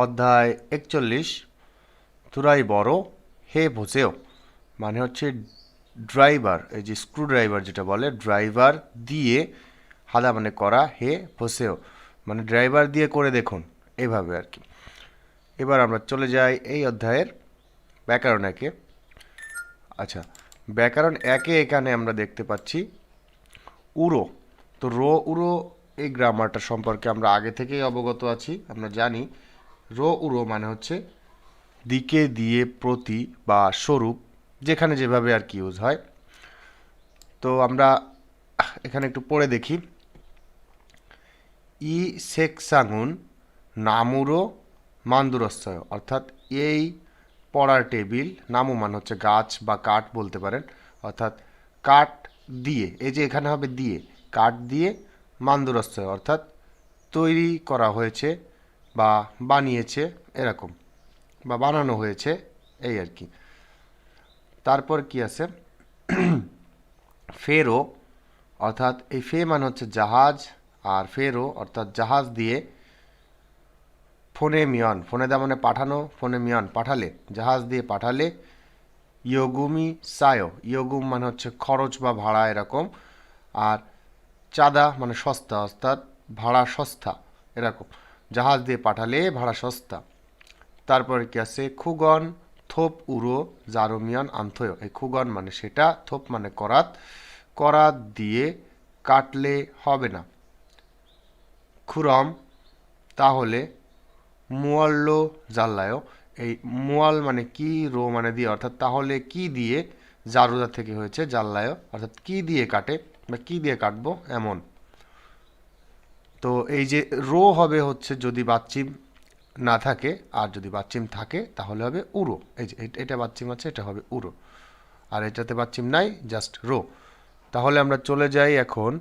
অধ্যায় 41 তুরাই বড় হে বোঝেও মানে হচ্ছে ড্রাইভার, এই যে স্ক্রু ড্রাইভার যেটা বলে, ড্রাইভার দিয়ে হাদা মানে করা, হে বোঝেও মানে ড্রাইভার দিয়ে করে দেখুন, এইভাবে আর কি। এবার আমরা চলে যাই এই অধ্যায়ের ব্যাকরণ একে। আচ্ছা, ব্যাকরণ একে এখানে আমরা দেখতে পাচ্ছি উড়ো। তো রো উড়ো এই গ্রামারটা সম্পর্কে আমরা আগে থেকেই অবগত আছি। আমরা জানি রো উড়ো মানে হচ্ছে দিকে, দিয়ে, প্রতি বা স্বরূপ, যেখানে যেভাবে আর কি ইউজ হয়। তো আমরা এখানে একটু পড়ে দেখি। ই সেকসাঙুন নামুরো মান্দুরস্বয়, অর্থাৎ এই পড়ার টেবিল, নামু মানে হচ্ছে গাছ বা কাঠ বলতে পারেন, অর্থাৎ কাঠ দিয়ে, এই যে এখানে হবে দিয়ে, কাঠ দিয়ে মান্দুরস্বয় অর্থাৎ তৈরি করা হয়েছে বা বানিয়েছে এরকম, বা বানানো হয়েছে, এই আর কি। তারপর কি আছে, ফেরো, অর্থাৎ এই ফে মানে হচ্ছে জাহাজ, আর ফেরো অর্থাৎ জাহাজ দিয়ে, ফোনে মিয়ন, ফোনে দা মানে পাঠানো, ফোনে মিয়ন পাঠালে, জাহাজ দিয়ে পাঠালে, ইয়োগুমি সায়ো, ইয়োগুম মানে হচ্ছে খরচ বা ভাড়া এরকম, আর চাঁদা মানে সস্তা, অর্থাৎ ভাড়া সস্তা এরকম, জাহাজ দিয়ে পাঠালে ভাড়া সস্তা। তারপরে কি আছে, খুগন থোপ উড়ো জারুমিয়ান আন্থয়, এই খুগন মানে সেটা, থোপ মানে করাত, করাত দিয়ে কাটলে হবে না। খুরম তাহলে, মুয়াল্ল জাল্লায়, এই মুয়াল মানে কি, রো মানে দিয়ে, অর্থাৎ তাহলে কি দিয়ে, জারুদা থেকে হয়েছে জাল্লায়, অর্থাৎ কি দিয়ে কাটে বা কি দিয়ে কাটবো এমন। তো এই যে রো হবে হচ্ছে যদি বাচ্চিম না থাকে, আর যদি বাচ্চিম থাকে তাহলে হবে উড়ো। এই যে এটা বাচ্চিম আছে, এটা হবে উড়ো, আর এটাতে বাচ্চিম নাই, জাস্ট রো। তাহলে আমরা চলে যাই এখন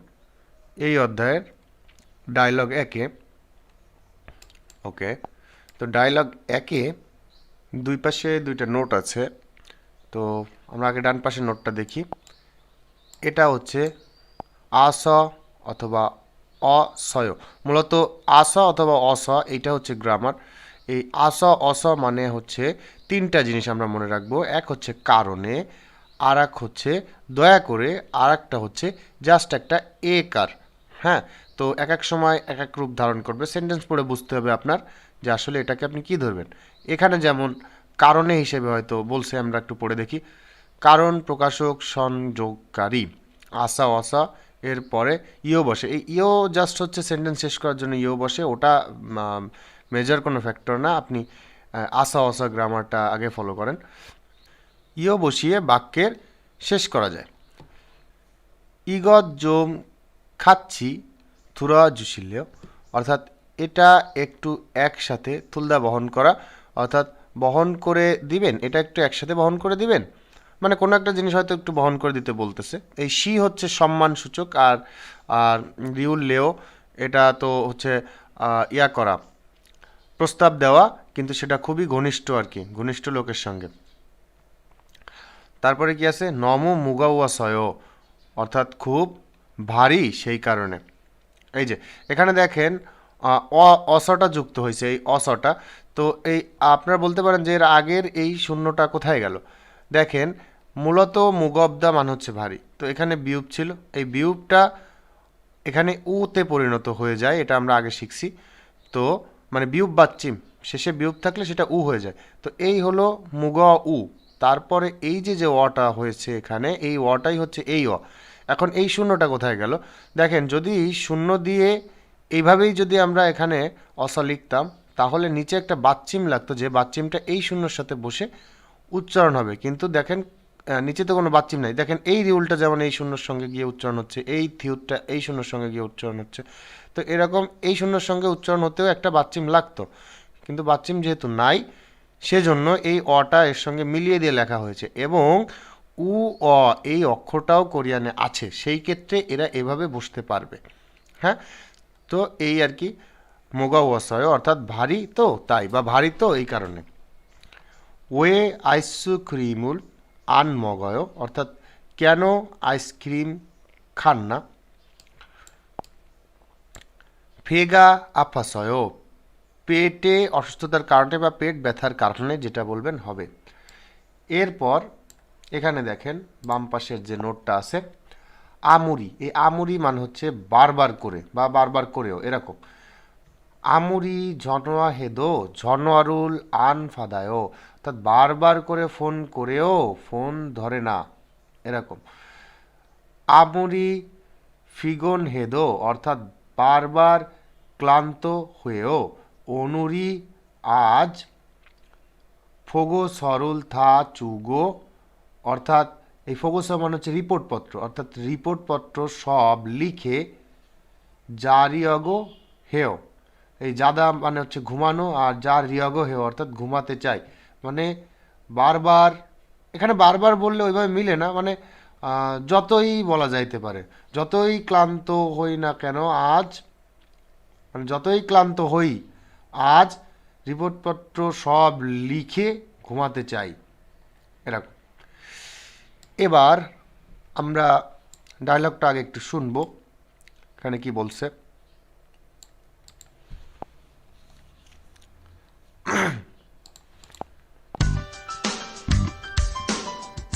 এই অধ্যায়ের ডায়লগ একে। ওকে, তো ডায়লগ একে দুই পাশে দুইটা নোট আছে। তো আমরা আগে ডান পাশের নোটটা দেখি। এটা হচ্ছে আস অথবা অসয়, মূলত আস অথবা অস, এইটা হচ্ছে গ্রামার। এই আস অস মানে হচ্ছে তিনটা জিনিস আমরা মনে রাখবো। এক হচ্ছে কারণে, আর এক হচ্ছে দয়া করে, আর একটা হচ্ছে জাস্ট একটা এ কার। হ্যাঁ, তো এক এক সময় এক এক রূপ ধারণ করবে। সেন্টেন্স পড়ে বুঝতে হবে আপনার যে আসলে এটাকে আপনি কি ধরবেন। এখানে যেমন কারণে হিসেবে হয়তো বলছে, আমরা একটু পড়ে দেখি। কারণ প্রকাশক সংযোগকারী, আসা অসা, এরপরে ইও বসে। এই ইও জাস্ট হচ্ছে সেন্টেন্স শেষ করার জন্য ইও বসে, ওটা মেজর কোনো ফ্যাক্টর না। আপনি আসা অসা গ্রামারটা আগে ফলো করেন। ইও বসিয়ে বাক্যের শেষ করা যায়। ইগত জোম খাচ্ছি থুরা জুশিল্য, অর্থাৎ এটা একটু একসাথে, তুলদা বহন করা, অর্থাৎ বহন করে দিবেন, এটা একটু একসাথে বহন করে দিবেন, মানে কোনো একটা জিনিস হয়তো একটু বহন করে দিতে বলতেছে। এই সি হচ্ছে সম্মান সূচক, আর আর রিউল লেও এটা তো হচ্ছে ইয়া করা, প্রস্তাব দেওয়া, কিন্তু সেটা খুবই ঘনিষ্ঠ আর কি, ঘনিষ্ঠ লোকের সঙ্গে। তারপরে কি আছে, নম মুগাওয়াসয়, অর্থাৎ খুব ভারী সেই কারণে। এই যে এখানে দেখেন অসটা যুক্ত হয়েছে, এই অসটা। তো এই আপনারা বলতে পারেন যে এর আগের এই শূন্যটা কোথায় গেল। দেখেন, মূলত মুগবদা মানে হচ্ছে ভারী, তো এখানে বিউপ ছিল, এই বিউপটা এখানে উতে পরিণত হয়ে যায়, এটা আমরা আগে শিখছি। তো মানে বিউপ বাচ্চিম, শেষে বিউপ থাকলে সেটা উ হয়ে যায়। তো এই হলো মুগ উ। তারপরে এই যে যে অটা হয়েছে এখানে, এই অটাই হচ্ছে এই অ। এখন এই শূন্যটা কোথায় গেল। দেখেন, যদি শূন্য দিয়ে এইভাবেই যদি আমরা এখানে অসা লিখতাম, তাহলে নিচে একটা বাচ্চিম লাগতো, যে বাচ্চিমটা এই শূন্যর সাথে বসে উচ্চারণ হবে। কিন্তু দেখেন নিচে তো কোনো বাচ্চিম নাই। দেখেন এই রিউলটা যেমন এই শূন্যর সঙ্গে গিয়ে উচ্চারণ হচ্ছে, এই থিউটটা এই শূন্যর সঙ্গে গিয়ে উচ্চারণ হচ্ছে। তো এরকম এই শূন্যর সঙ্গে উচ্চারণ হতেও একটা বাচ্চিম লাগতো, কিন্তু বাচ্চিম যেহেতু নাই, সেজন্য এই অটা এর সঙ্গে মিলিয়ে দিয়ে লেখা হয়েছে। এবং উ অ এই অক্ষরটাও কোরিয়ানে আছে, সেই ক্ষেত্রে এরা এভাবে বসতে পারবে। হ্যাঁ, তো এই আর কি, মোগা ওয়াসায় অর্থাৎ ভারী তো তাই, বা ভারী তো এই কারণে। ওয়ে আইসক্রিমুল আন মগয়, অর্থাৎ কেন আইসক্রিম খান না। ফেগা আফাসয়, পেটে অসুস্থতার কারণে বা পেট ব্যথার কারণে যেটা বলবেন হবে। এরপর এখানে দেখেন বাম পাশের যে নোটটা আছে, আমুরি, এই আমুরি মানে হচ্ছে বারবার করে বা বারবার করেও এরকম। আমুরি ঝনোয়া হেদো ঝনোয়ারুল আন ফাদায়, অর্থাৎ বারবার করে ফোন করেও ফোন ধরে না এরকম। আমুরি ফিগন হেদো, অর্থাৎ বারবার ক্লান্ত হয়েও অনুরি আজ ফোগো সরল থা চুগো, অর্থাৎ এই ফোগোস মানে হচ্ছে রিপোর্টপত্র, অর্থাৎ রিপোর্টপত্র সব লিখে জারিয়গো হেও, এই জাদা মানে হচ্ছে ঘুমানো আর যা রিয়গো হেও অর্থাৎ ঘুমাতে চাই, মানে বারবার, এখানে বারবার বললে ওইভাবে মিলে না, মানে যতই বলা যাইতে পারে, যতই ক্লান্ত হই না কেন আজ, মানে যতই ক্লান্ত হই আজ রিপোর্টপত্র সব লিখে ঘুমাতে চাই এরকম। এবার আমরা ডায়লগটা আগে একটু শুনবো, এখানে কি বলছে।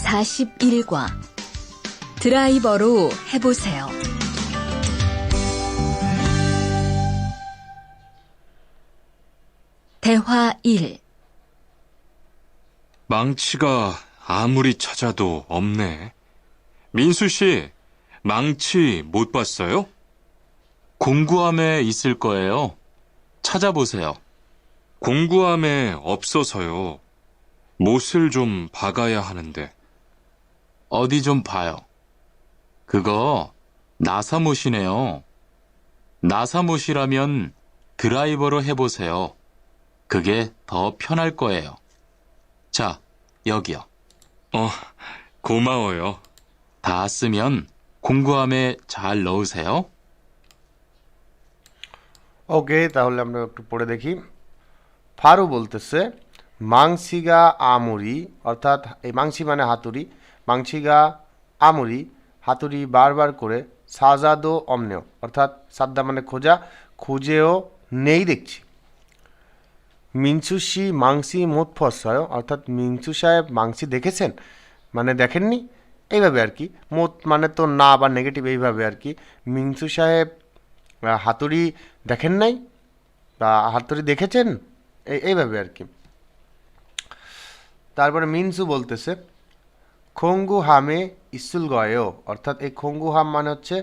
41과 드라이버로 해보세요. 대화 1. 망치가 아무리 찾아도 없네. 민수 씨, 망치 못 봤어요? 공구함에 있을 거예요. 찾아보세요. 공구함에 없어서요. 못을 좀 박아야 하는데. 어디 좀 봐요. 그거 나사못이네요. 나사못이라면 드라이버로 해보세요. 그게 더 편할 거예요. 자, 여기요. 고마워요. 다 쓰면 공구함에 잘 넣으세요. ওকে, তাহলে আমরা একটু পড়ে দেখি। ফারু বলতেছে মাংসিগা আমুরি, অর্থাৎ এই মাংসি মানে হাতুড়ি, মাংসিগা আমুরি হাতুড়ি বারবার করে সাজাদো অমনেও, অর্থাৎ সাদ্দা মানে খোঁজা, খুঁজেও নেই দেখছি। মিনসুশি মাংসি মোট ফসয়, অর্থাৎ মিনসু সাহেব মাংসি দেখেছেন মানে দেখেননি এইভাবে আর কি, মোট মানে তো না বা নেগেটিভ এইভাবে আর কি। মিনসু সাহেব হাতুড়ি দেখেন নাই বা হাতুড়ি দেখেছেন এইভাবে আর কি। তারপরে মিনসু বলতেছে খঙ্গু হামে ইসুল গয়েও, অর্থাৎ এই খঙ্গু হাম মানে হচ্ছে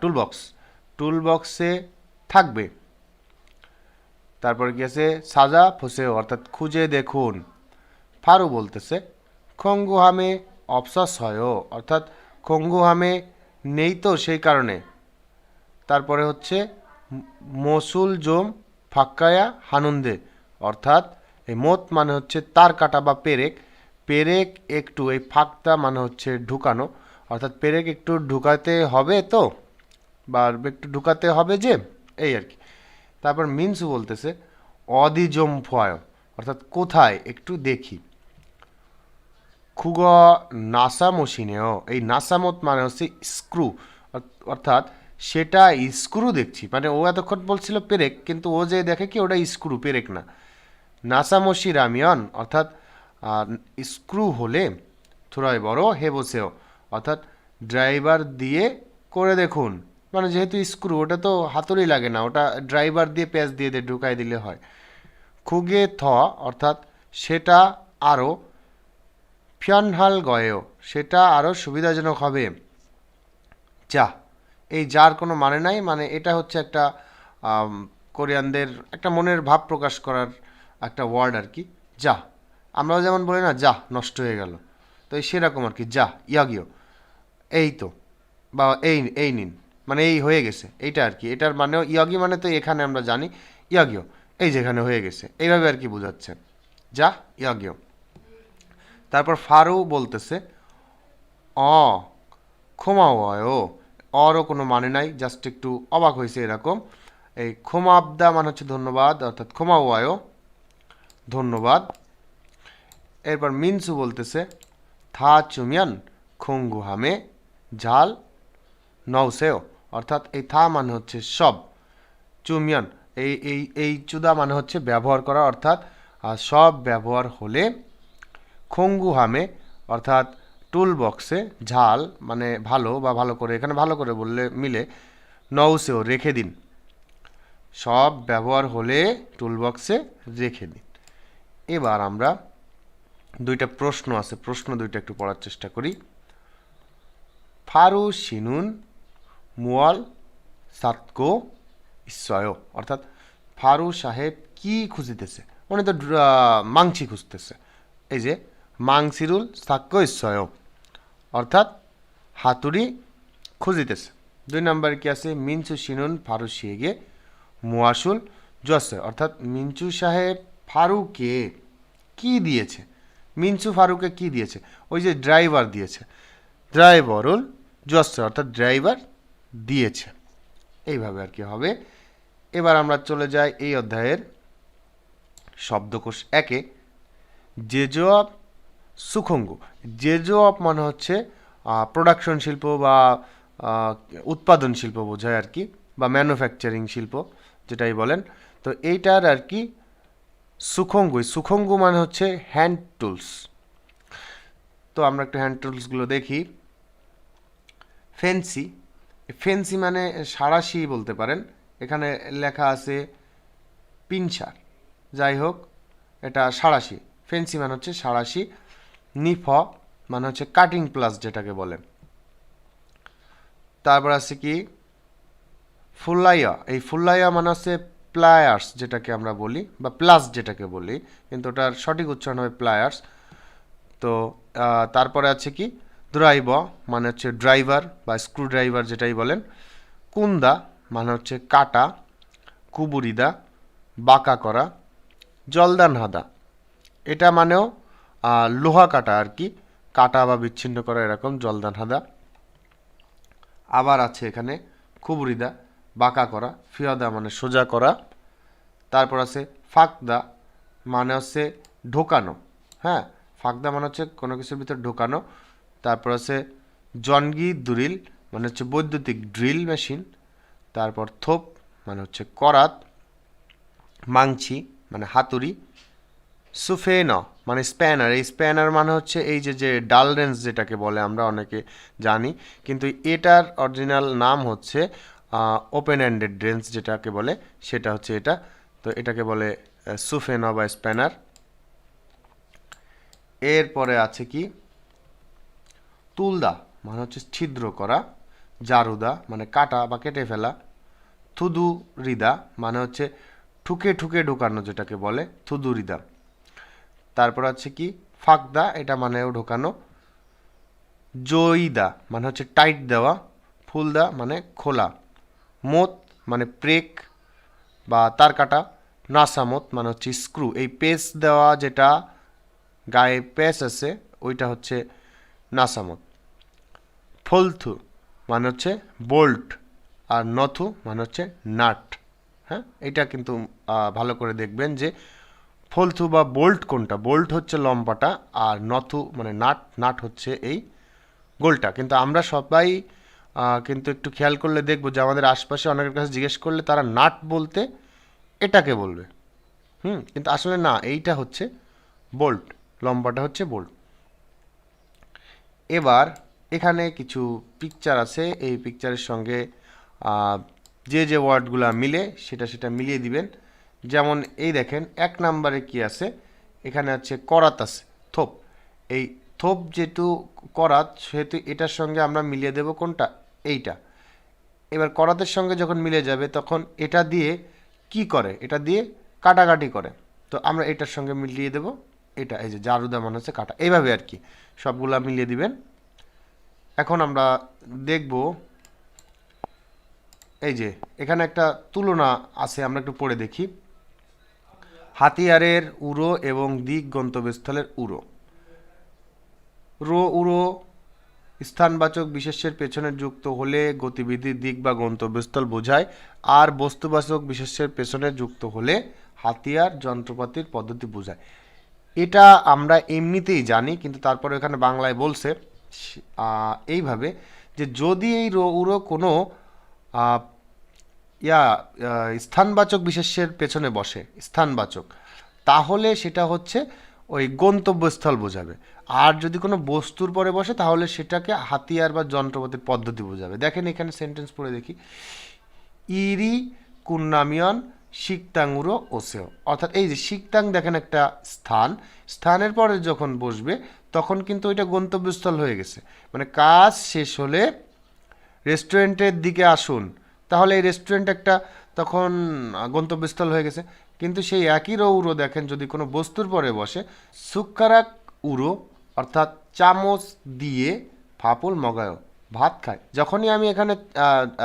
টুলবক্স, টুলবক্সে থাকবে। তারপরে কি আছে সাজা ফসেও, অর্থাৎ খুঁজে দেখুন। ফারু বলতেছে খঙ্গু হামে অপসাস হয়ও, অর্থাৎ খঙ্গু হামে নেই তো সেই কারণে। তারপরে হচ্ছে মসুল জোম ফাক্কায়া হানুন্দে, অর্থাৎ এই মত মানে হচ্ছে তার কাটা বা পেরেক, পেরেক একটু, এই ফাঁকটা মানে হচ্ছে ঢুকানো, অর্থাৎ পেরেক একটু ঢুকাতে হবে তো, বা একটু ঢুকাতে হবে যে এই আর কি। তারপর মিনসু বলতেছে অদিজম ফয়, অর্থাৎ কোথায় একটু দেখি। খুগ নাসামশিনেও, এই নাসামত মানে হচ্ছে স্ক্রু, অর্থাৎ সেটা স্ক্রু দেখছি, মানে ও এতক্ষণ বলছিল পেরেক কিন্তু ও যে দেখে কি ওটা স্ক্রু, পেরেক না। নাসামশি রামিয়ন, অর্থাৎ স্ক্রু হলে থোড়াই বড় হে বসেও, অর্থাৎ ড্রাইভার দিয়ে করে দেখুন, মানে যেহেতু স্ক্রু ওটা তো হাতুড়ি লাগে না, ওটা ড্রাইভার দিয়ে প্যাচ দিয়ে ঢুকাই দিলে হয়। খুগে থ, অর্থাৎ সেটা আরও, ফিয়ানহাল গয়েও, সেটা আরও সুবিধাজনক হবে। যা, এই যার কোনো মানে নাই, মানে এটা হচ্ছে একটা কোরিয়ানদের একটা মনের ভাব প্রকাশ করার একটা ওয়ার্ড আর কি। যা, আমরাও যেমন বলি না যা নষ্ট হয়ে গেল, তো এই সেরকম আর কি, যা ইয়াগিও, এই তো, বা এই এই নিন মানে এই হয়ে গেছে এইটা আর কি, এটার মানেও ইয়াগি মানে তো এখানে আমরা জানি ইয়াগিও, এই যেখানে হয়ে গেছে এইভাবে আর কি বোঝাচ্ছে যা ইয়াগিও। তারপর ফারু বলতেছে ক্ষমাও, অরও কোনো মানে নাই, জাস্ট একটু অবাক হয়েছে এরকম। এই ক্ষমাবদা মানে হচ্ছে ধন্যবাদ, অর্থাৎ ক্ষমাও ধন্যবাদ। এরপর মিনসু বলতেছে থা চুমিয়ান খঙ্গু হামে ঝাল নৌসেও, অর্থাৎ এই থা মানে হচ্ছে সব, চুমিয়ান এই চুদা মানে হচ্ছে ব্যবহার করা, অর্থাৎ সব ব্যবহার হলে খঙ্গুহামে অর্থাৎ টুল বক্সে ঝাল মানে ভালো বা ভালো করে, এখানে ভালো করে বললে মিলে, নৌসেও রেখে দিন। সব ব্যবহার হলে টুল বক্সে রেখে দিন। এবার আমরা দুইটা প্রশ্ন আছে, প্রশ্ন দুইটা একটু পড়ার চেষ্টা করি। ফারু সিনুন মুয়াল সাতকো ইসয়, অর্থাৎ ফারু সাহেব কি খুঁজিতেছে, উনি তো মাংছি খুঁজতেছে। এই যে মাংসিরুল সাক্কো ইসয়, অর্থাৎ হাতুড়ি খুঁজিতেছে। 2 নম্বরে কি আছে, মিনচু সিনুন ফারু শিয়েগে মুয়াসুল জসে, অর্থাৎ মিনচু সাহেব ফারুকে কি দিয়েছে, মিনচু ফারুকে কি দিয়েছে, ওই যে ড্রাইভার দিয়েছে, ড্রাইভারুল জসে, অর্থাৎ ড্রাইভার দিয়েছে। এইভাবে আর কি হবে। এবার আমরা চলে যাই এই অধ্যায়ের শব্দকোষ 1-এ। জেজোয়াব সুখঙ্গু, জেজোয়াব মানে হচ্ছে প্রোডাকশন শিল্প বা উৎপাদন শিল্প বোঝায় আর কি, বা ম্যানুফ্যাকচারিং শিল্প যেটাই বলেন। তো এইটার আর কি সুখঙ্গু, সুখঙ্গু মানে হচ্ছে হ্যান্ড টুলস। তো আমরা একটু হ্যান্ড টুলসগুলো দেখি। ফেন্সি, ফেন্সি মানে সাঁড়াশি বলতে পারেন, এখানে লেখা আছে পিনসার, যাই হোক এটা সাঁড়াশি। ফেন্সি মানে হচ্ছে সাঁড়াশি। নিফ মানে হচ্ছে কাটিং প্লাস যেটাকে বলে। তারপর আছে কি ফুল্লাইয়া, এই ফুল্লাইয়া মানে হচ্ছে প্লায়ার্স যেটাকে আমরা বলি, বা প্লাস যেটাকে বলি, কিন্তু ওটার সঠিক উচ্চারণ হবে প্লায়ার্স। তো তারপরে আছে কি দ্রাইব মানে হচ্ছে ড্রাইভার বা স্ক্রু ড্রাইভার যেটাই বলেন। কুন্দা মানে হচ্ছে কাটা, কুবুরিদা বাঁকা করা। জলদান হাদা এটা মানেও লোহা কাটা আর কি, কাটা বা বিচ্ছিন্ন করা, এরকম জলদান হাদা। আবার আছে এখানে কুবুরিদা বাঁকা করা, ফিয়াদা মানে সোজা করা। তারপর আছে ফাকদা মানে হচ্ছে ঢোকানো, হ্যাঁ ফাকদা মানে হচ্ছে কোনো কিছুর ভিতর ঢোকানো। তারপর আছে জনগি দুরিল মানে হচ্ছে বৈদ্যুতিক ড্রিল মেশিন। তারপর থোপ মানে হচ্ছে করাত। মাংছি মানে হাতুড়ি। সুফেন মানে স্প্যানার, এই স্প্যানার মানে হচ্ছে এই যে ডাল রেঞ্জ যেটাকে বলে আমরা অনেকে জানি, কিন্তু এটার অরিজিনাল নাম হচ্ছে ওপেন এন্ডেড রেঞ্জ যেটাকে বলে, সেটা হচ্ছে এটা। তো এটাকে বলে সুফেন বা স্প্যানার। এরপরে আছে কি তুলদা মানে হচ্ছে ছিদ্র করা। জারুদা মানে কাটা বা কেটে ফেলা। থুদুরিদা মানে হচ্ছে ঠুকে ঠুকে ঢোকানো যেটাকে বলে থুদুরিদা। তারপর আছে কি ফাকদা, এটা মানেও ঢোকানো। জয়িদা মানে হচ্ছে টাইট দেওয়া। ফুলদা মানে খোলা। মোত মানে প্রেক বা তার কাটা। নাসামত মানে হচ্ছে স্ক্রু, এই পেস দেওয়া যেটা গায়ে পেস আছে ওইটা হচ্ছে নাসামত। ফলথু মানে হচ্ছে বোল্ট, আর নথু মানে হচ্ছে নাট। হ্যাঁ এটা কিন্তু ভালো করে দেখবেন যে ফলথু বা বোল্ট কোনটা, বোল্ট হচ্ছে লম্বাটা, আর নথু মানে নাট, নাট হচ্ছে এই গোলটা। কিন্তু আমরা সবাই কিন্তু একটু খেয়াল করলে দেখবো যে আমাদের আশপাশে অনেকের কাছে জিজ্ঞেস করলে তারা নাট বলতে এটাকে বলবে, কিন্তু আসলে না, এইটা হচ্ছে বোল্ট, লম্বাটা হচ্ছে বোল্ট। এবার এখানে কিছু পিকচার আছে, এই পিকচারের সঙ্গে যে ওয়ার্ডগুলো মিলে সেটা মিলিয়ে দিবেন। যেমন এই দেখেন 1 নম্বরে কি আছে, এখানে আছে করাত আছে, থোপ। এই থোপ যেহেতু করাত সেহেতু এটার সঙ্গে আমরা মিলিয়ে দেব কোনটা, এইটা। এবার করাতের সঙ্গে যখন মিলে যাবে তখন এটা দিয়ে কি করে, এটা দিয়ে কাটাকাটি করে, তো আমরা এটার সঙ্গে মিলিয়ে দেব এটা, এই যে জারুদা মানে হচ্ছে কাটা, এইভাবে আর কি সবগুলা মিলিয়ে দিবেন। এখন আমরা দেখব এই যে এখানে একটা তুলনা আছে, আমরা একটু পড়ে দেখি। হাতিয়ারের উড়ো এবং দিক গন্তব্যস্থলের উড়ো। উড়ো স্থানবাচক বিশেষ্যের পেছনে যুক্ত হলে গতিবিধির দিক বা গন্তব্যস্থল বোঝায়, আর বস্তুবাচক বিশেষ্যের পেছনে যুক্ত হলে হাতিয়ার যন্ত্রপাতির পদ্ধতি বোঝায়। এটা আমরা এমনিতেই জানি, কিন্তু তারপরে এখানে বাংলায় বলছে এইভাবে যে যদি এই উড়ো কোনো স্থানবাচক বিশেষ্যের পেছনে বসে, স্থানবাচক, তাহলে সেটা হচ্ছে ওই গন্তব্যস্থল বোঝাবে। আর যদি কোনো বস্তুর পরে বসে তাহলে সেটাকে হাতিয়ার বা যন্ত্রপাতির পদ্ধতি বোঝাবে। দেখেন এখানে সেন্টেন্স পড়ে দেখি, ইরি কুন্নামিয়ন শিকতাঙ্গুরো ওসেও, অর্থাৎ এই যে শিকতাং দেখেন একটা স্থান, স্থানের পরে যখন বসবে তখন কিন্তু ওইটা গন্তব্যস্থল হয়ে গেছে, মানে কাজ শেষ হলে রেস্টুরেন্টের দিকে আসুন, তাহলে এই রেস্টুরেন্ট একটা তখন গন্তব্যস্থল হয়ে গেছে। কিন্তু সেই একই রো উড়ো দেখেন যদি কোনো বস্তুর পরে বসে, সুক্কারাক উড়ো অর্থাৎ চামচ দিয়ে ফাপুল মগায়ও ভাত খায়, যখনই আমি এখানে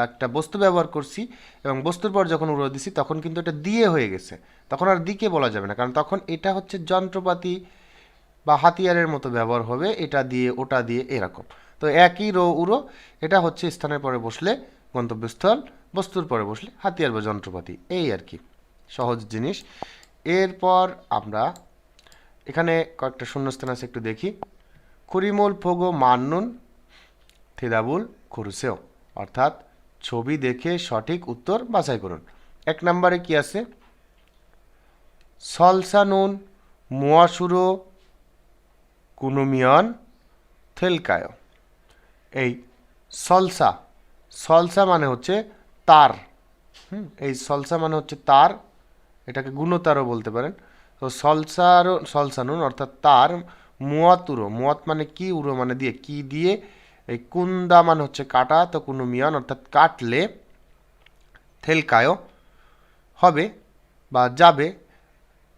একটা বস্তু ব্যবহার করছি এবং বস্তুর পর যখন উড়ো দিছি তখন কিন্তু এটা দিয়ে হয়ে গেছে, তখন আর দিকে বলা যাবে না, কারণ তখন এটা হচ্ছে যন্ত্রপাতি বা হাতিয়ারের মতো ব্যবহার হবে, এটা দিয়ে ওটা দিয়ে এরকম। তো একই রো উড়ো, এটা হচ্ছে স্থানের পরে বসলে গন্তব্যস্থল, বস্তুর পরে বসলে হাতিয়ার বা যন্ত্রপাতি, এই আর কি সহজ জিনিস। এরপর আমরা এখানে কয়েকটা শূন্যস্থান আছে একটু দেখি। কুরিমুল ফোগো মান্নুন থেদাবুল খুরুসেও, অর্থাৎ ছবি দেখে সঠিক উত্তর বাছাই করুন। এক নম্বরে কি আছে, সলসানুন মুয়াসুরো কুনুমিয়ন থেলকায়। এই সলসা, সলসা মানে হচ্ছে তার, এই সলসা মানে হচ্ছে তার, এটাকে গুণতারও বলতে পারেন। তো সলসারও সলসানুন অর্থাৎ তার, মুয়াতুরো, মুয়াত মানে কি, উড়ো মানে দিয়ে, কি দিয়ে, এই কুন্দা মানে হচ্ছে কাটা, তো কুনুমিয়ান অর্থাৎ কাটলে, থেলকায় হবে বা যাবে,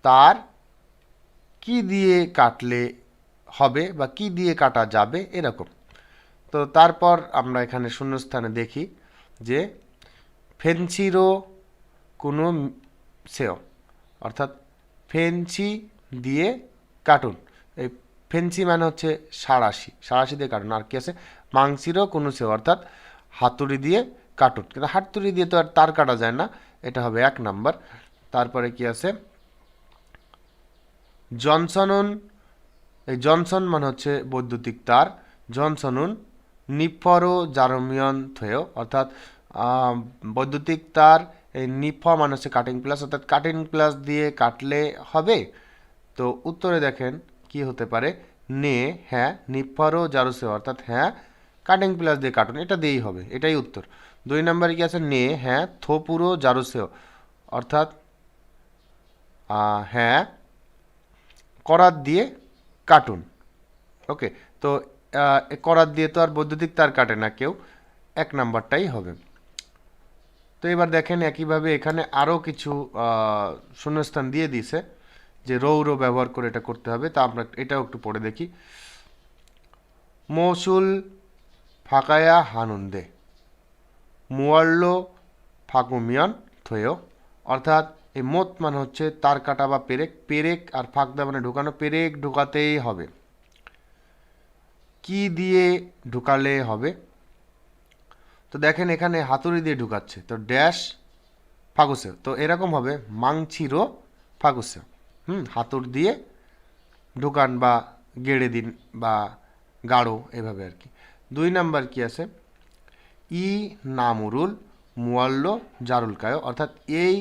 তার কি দিয়ে কাটলে হবে বা কি দিয়ে কাটা যাবে এরকম। তো তারপর আমরা এখানে শূন্যস্থানে দেখি যে ফেন্সিরো কোনো সেও, অর্থাৎ ফেন্সি দিয়ে কাটুন। এই ফেন্সি মানে হচ্ছে সাঁড়াশি, সাঁড়াশি দিয়ে কাটুন। আর কি আছে, মাংসিরও কোনো সেও, অর্থাৎ হাতুড়ি দিয়ে কাটুন, কিন্তু হাতুড়ি দিয়ে তো আর তার কাটা যায় না, এটা হবে এক নাম্বার। তারপরে কি আছে, জনসনুন, এই জনসন মানে হচ্ছে বৈদ্যুতিক তার, জনসনুন নিফরো জারমিয়ন থেও, অর্থাৎ বৈদ্যুতিক তার, এই নিফ মানে হচ্ছে কাটিং প্লাস, অর্থাৎ কাটিং প্লাস দিয়ে কাটলে হবে। তো উত্তরে দেখেন কি হতে পারে, নে হ্যাঁ নিফরো জারুসেও, অর্থাৎ হ্যাঁ কাটিং প্লাস দিয়ে কাটুন, এটা দিয়েই হবে, এটাই উত্তর। দুই নম্বরে কি আছে, নে হ্যাঁ থোপুরো জারুসেও, অর্থাৎ হ্যাঁ করাত দিয়ে কাটুন। ওকে, তো করাত দিয়ে তো আর বৈদ্যুতিক তার কাটে না কেউ, এক নাম্বারটাই হবে। তো এবার দেখেন একইভাবে এখানে আরও কিছু শূন্যস্থান দিয়ে দিয়েছে যে রৌ রো ব্যবহার করে এটা করতে হবে, তা আমরা এটাও একটু পড়ে দেখি। মৌসুল ফাঁকায়া হানুন্দে মুয়াল্লো ফাকুমিয়ন থয়েও, অর্থাৎ এই মত মানে হচ্ছে তার কাটা বা পেরেক, পেরেক আর ফাঁকদা মানে ঢুকানো, পেরেক ঢুকাতেই হবে, কি দিয়ে ঢুকালে হবে। তো দেখেন এখানে হাতুড়ি দিয়ে ঢুকাচ্ছে, তো ড্যাশ ফাগুসেও, তো এরকম হবে মাংছিরো ফাগুসেও, হাতুড় দিয়ে ঢুকান বা গেড়ে দিন বা গাঢ়, এভাবে আর কি। দুই নাম্বার কি আছে, ই নামুরুল মুয়াল্লো জারুলকায়, অর্থাৎ এই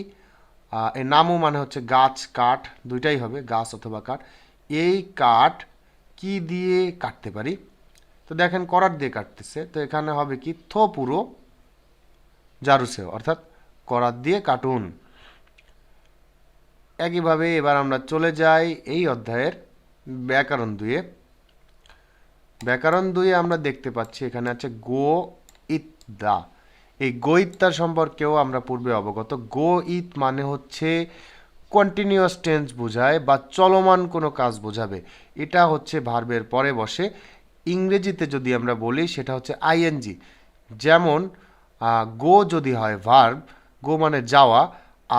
নামু মানে হচ্ছে গাছ কাঠ, দুইটাই হবে গাছ অথবা কাঠ, এই কাঠ কি দিয়ে কাটতে পারি। তো দেখেন করাত দিয়ে কাটতেছে, তো এখানে হবে কি থো পুরো জারুসেও, অর্থাৎ করাত দিয়ে কাটুন। একইভাবে এবার আমরা চলে যাই এই অধ্যায়ের ব্যাকরণ দুয়ে। ব্যাকরণ দুয়ে আমরা দেখতে পাচ্ছি এখানে আছে গো ইত দা, এই গো ইত্তার সম্পর্কেও আমরা পূর্বে অবগত। গো ইত মানে হচ্ছে কন্টিনিউয়াস টেন্স বোঝায় বা চলমান কোনো কাজ বোঝাবে, এটা হচ্ছে ভার্বের পরে বসে। ইংরেজিতে যদি আমরা বলি সেটা হচ্ছে আইএনজি, যেমন গো যদি হয় ভার্ব, গো মানে যাওয়া,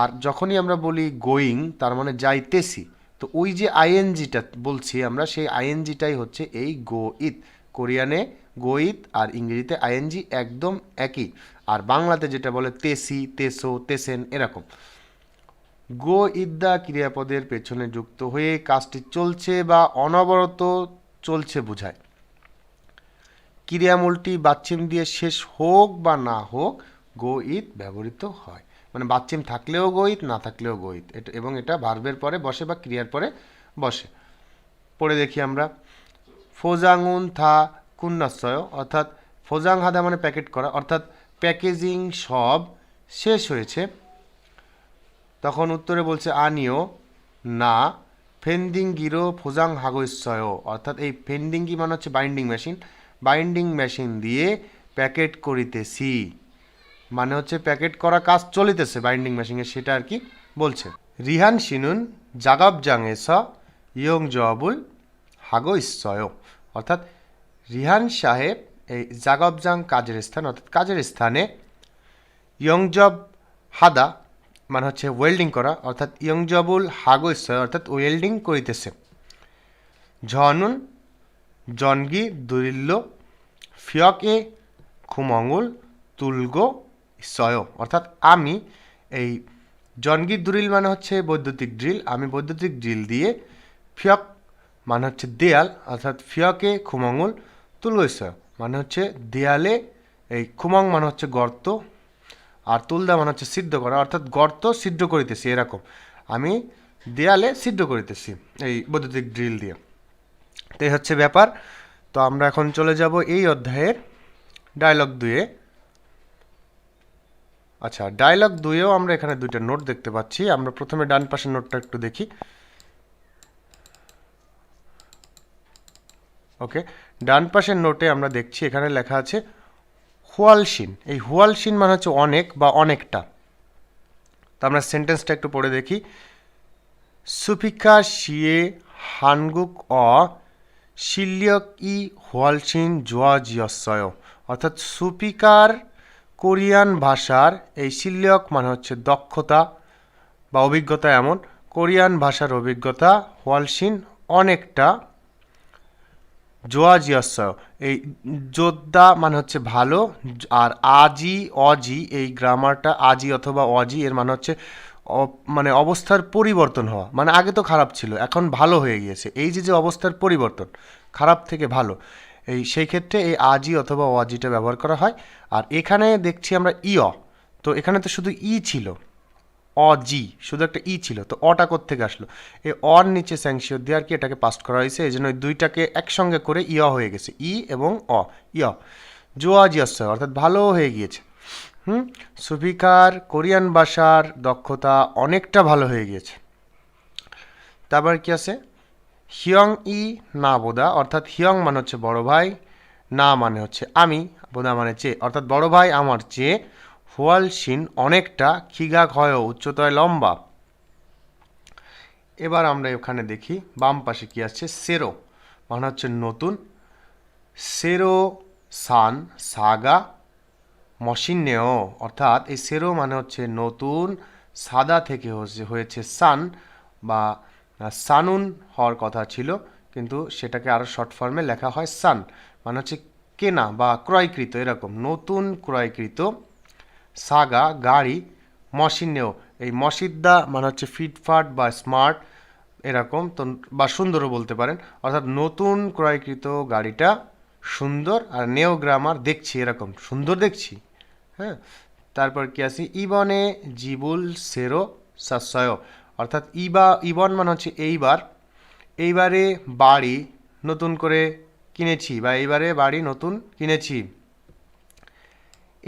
আর যখনই আমরা বলি গোয়িং তার মানে যাইতেছি, তো ওই যে আইএনজিটা বলছি আমরা, সেই আইএনজিটাই হচ্ছে এই গো ইত। কোরিয়ানে গো ইত আর ইংরেজিতে আইএনজি একদম একই, আর বাংলাতে যেটা বলে তেসি, তেসো, তেসেন এরকম। গো ইদ্দা ক্রিয়াপদের পেছনে যুক্ত হয়ে কাজটি চলছে বা অনবরত চলছে বোঝায়। ক্রিয়ামূলটি বাচ্চিম দিয়ে শেষ হোক বা না হোক গো ইত ব্যবহৃত হয়। মানে বাচ্চিম থাকলেও গইত না থাকলেও গইত, এটা এবং এটা ভার্বের পরে বসে বা ক্রিয়ার পরে বসে। পড়ে দেখি আমরা। ফোজাংউন থা কুন্নাসয়, অর্থাৎ ফোজাং হাদা মানে প্যাকেট করা, অর্থাৎ প্যাকেজিং সব শেষ হয়েছে। তখন উত্তরে বলছে আনিও না ফেন্ডিংগিরো ফোজাং হাগইসয়, অর্থাৎ এই ফেন্ডিঙ্গি মানে হচ্ছে বাইন্ডিং মেশিন, বাইন্ডিং মেশিন দিয়ে প্যাকেট করিতেছি, মানে হচ্ছে প্যাকেট করা কাজ চলিতেছে বাইন্ডিং মেশিনে, সেটা আর কি বলছে। রিহান শিনুন জাগাব জাংএস ইয়ং জবুল হাগইসয়, অর্থাৎ রিহান সাহেব এই জাগবজাং কাজের স্থান, অর্থাৎ কাজের স্থানে ইয়ংজব হাদা মানে হচ্ছে ওয়েল্ডিং করা, অর্থাৎ ইয়ংজবুল হাগইসয়, অর্থাৎ ওয়েল্ডিং করিতেছে। ঝনুন জনগি দুরিল্ল ফিয়ক এ খুমঙ্গুল তুলগো সয়, অর্থাৎ আমি এই জনগি দুরিল মানে হচ্ছে বৈদ্যুতিক ড্রিল, আমি বৈদ্যুতিক ড্রিল দিয়ে ফিয়ক মানে হচ্ছে দেয়াল, অর্থাৎ ফিয়কে খুমঙ্গুল তুলগইসয় মানে হচ্ছে দেয়ালে, এই খুমং মানে হচ্ছে গর্ত, আর তুলদা মানে হচ্ছে সিদ্ধ করা, অর্থাৎ গর্ত সিদ্ধ করিতেছি, এরকম আমি দেয়ালে সিদ্ধ করিতেছি এই বৈদ্যুতিক ড্রিল দিয়ে। তো এই হচ্ছে ব্যাপার। তো আমরা এখন চলে যাব এই অধ্যায়ের ডায়লগ 2-এ। আচ্ছা, ডায়লগ 2-এও আমরা এখানে দুইটা নোট দেখতে পাচ্ছি। আমরা প্রথমে ডান পাশের নোটটা একটু দেখি। ওকে, ডান পাশের নোটে আমরা দেখছি এখানে লেখা আছে হুয়ালশিন। এই হুয়ালশিন মানে হচ্ছে অনেক বা অনেকটা। তো আমরা সেন্টেন্সটা একটু পড়ে দেখি। সুফিকা শিয়ে হানগুক অ শিল্যক ই হুয়ালশিন জোয়া জিয়সয়, অর্থাৎ সুফিকার কোরিয়ান ভাষার এই শিল্যক মানে হচ্ছে দক্ষতা বা অভিজ্ঞতা, এমন কোরিয়ান ভাষার অভিজ্ঞতা হুয়ালশিন অনেকটা জোয়া জিয়সয়, এই যোদ্ধা মানে হচ্ছে ভালো, আর আজি অজি এই গ্রামারটা আজি অথবা অজি এর মানে হচ্ছে মানে অবস্থার পরিবর্তন হওয়া, মানে আগে তো খারাপ ছিল এখন ভালো হয়ে গিয়েছে, এই যে যে অবস্থার পরিবর্তন খারাপ থেকে ভালো, এই সেই ক্ষেত্রে এই আজি অথবা অজিটা ব্যবহার করা হয়। আর এখানে দেখছি আমরা ইয়, তো এখানে তো শুধু ই ছিল, অজি শুধু একটা ই ছিল, তো অটা কোত্থেকে আসলো? এই অর নিচে স্যাংশিওর দিয়ে আর কি এটাকে পাস্ট করা হয়েছে, এই জন্য ওই দুইটাকে একসঙ্গে করে ইয় হয়ে গেছে, ই এবং অ, ইয় জোয়া জিয়স, অর্থাৎ ভালো হয়ে গিয়েছে। সুফিকার কোরিয়ান ভাষার দক্ষতা অনেকটা ভালো হয়ে গিয়েছে। তারপর কি আছে? হিয়ং ই না বোদা, অর্থাৎ হিয়ং মানে হচ্ছে বড় ভাই, না মানে হচ্ছে আমি, বোদা মানে চেয়ে, অর্থাৎ বড় ভাই আমার চেয়ে হুয়ালশিন অনেকটা খিগা ক্ষয় উচ্চতায় লম্বা। এবার আমরা এখানে দেখি বাম পাশে কি আছে। সেরো মানে হচ্ছে নতুন, সেরো সান সাগা মশিনেও, অর্থাৎ এই সেরো মানে হচ্ছে নতুন, সাদা থেকে হয়েছে সান বা সানুন হওয়ার কথা ছিল, কিন্তু সেটাকে আরও শর্ট ফর্মে লেখা হয় সান, মানে হচ্ছে কেনা বা ক্রয়কৃত, এরকম নতুন ক্রয়কৃত। সাগা গাড়ি, মশিনেও এই মসিদ্দা মানে হচ্ছে ফিটফাট বা স্মার্ট এরকম, তো বা সুন্দরও বলতে পারেন, অর্থাৎ নতুন ক্রয়কৃত গাড়িটা সুন্দর, আর নেও গ্রামার দেখছি এরকম সুন্দর দেখছি। হ্যাঁ, তারপর কি আছে? ইবনে জিবুল সেরো সাসয়, অর্থাৎ ইবন মানে হচ্ছে এইবার, এইবারে বাড়ি নতুন করে কিনেছি বা এইবারে বাড়ি নতুন কিনেছি।